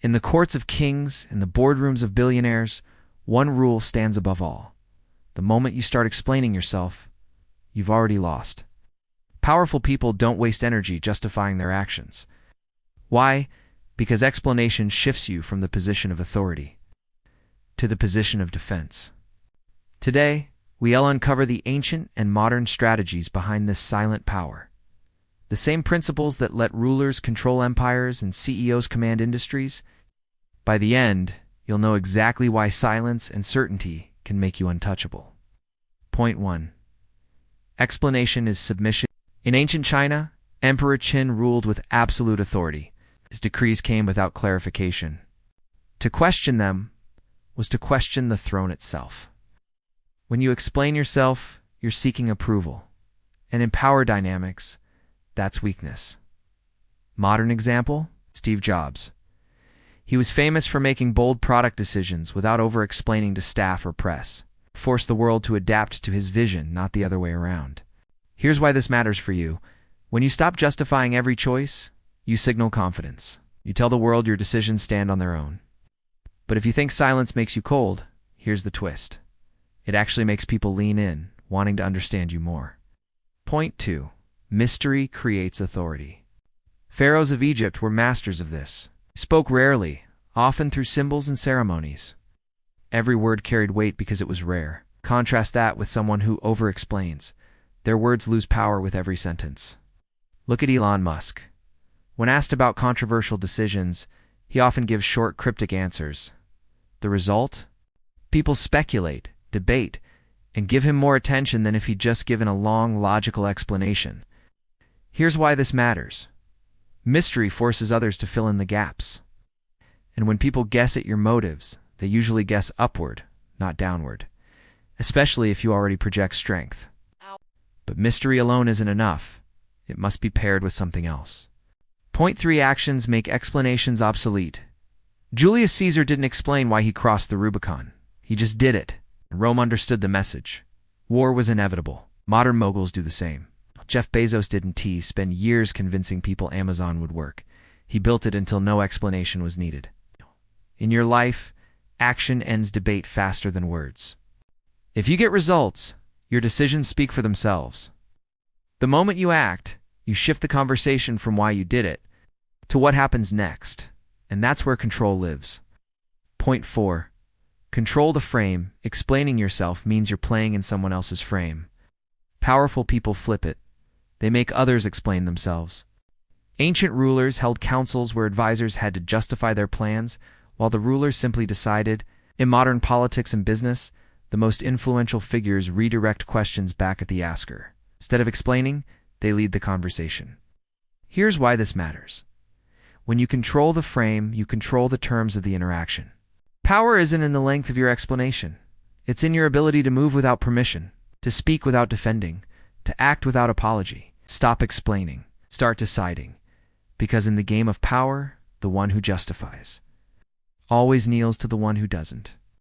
In the courts of kings, in the boardrooms of billionaires, one rule stands above all. The moment you start explaining yourself, you've already lost. Powerful people don't waste energy justifying their actions. Why? Because explanation shifts you from the position of authority to the position of defense. Today, we'll uncover the ancient and modern strategies behind this silent power. The same principles that let rulers control empires and CEOs command industries. By the end, you'll know exactly why silence and certainty can make you untouchable. Point 1. Explanation is submission. In ancient China, Emperor Qin ruled with absolute authority. His decrees came without clarification. To question them was to question the throne itself. When you explain yourself, you're seeking approval. And in power dynamics, that's weakness. Modern example, Steve Jobs. He was famous for making bold product decisions without over-explaining to staff or press. Forced the world to adapt to his vision, not the other way around. Here's why this matters for you. When you stop justifying every choice, you signal confidence. You tell the world your decisions stand on their own. But if you think silence makes you cold, here's the twist. It actually makes people lean in, wanting to understand you more. Point 2. Mystery creates authority. Pharaohs of Egypt were masters of this. They spoke rarely, often through symbols and ceremonies. Every word carried weight because it was rare. Contrast that with someone who over-explains. Their words lose power with every sentence. Look at Elon Musk. When asked about controversial decisions, he often gives short, cryptic answers. The result? People speculate, debate, and give him more attention than if he'd just given a long, logical explanation. Here's why this matters. Mystery forces others to fill in the gaps. And when people guess at your motives, they usually guess upward, not downward, especially if you already project strength. But mystery alone isn't enough. It must be paired with something else. Point 3. Actions make explanations obsolete. Julius Caesar didn't explain why he crossed the Rubicon. He just did it. Rome understood the message. War was inevitable. Modern moguls do the same. Jeff Bezos didn't spend years convincing people Amazon would work. He built it until no explanation was needed. In your life, action ends debate faster than words. If you get results, your decisions speak for themselves. The moment you act, you shift the conversation from why you did it to what happens next, and that's where control lives. Point 4. Control the frame. Explaining yourself means you're playing in someone else's frame. Powerful people flip it. They make others explain themselves. Ancient rulers held councils where advisors had to justify their plans, while the rulers simply decided. In modern politics and business, the most influential figures redirect questions back at the asker. Instead of explaining, they lead the conversation. Here's why this matters. When you control the frame, you control the terms of the interaction. Power isn't in the length of your explanation. It's in your ability to move without permission, to speak without defending, to act without apology. Stop explaining. Start deciding. Because in the game of power, the one who justifies always kneels to the one who doesn't.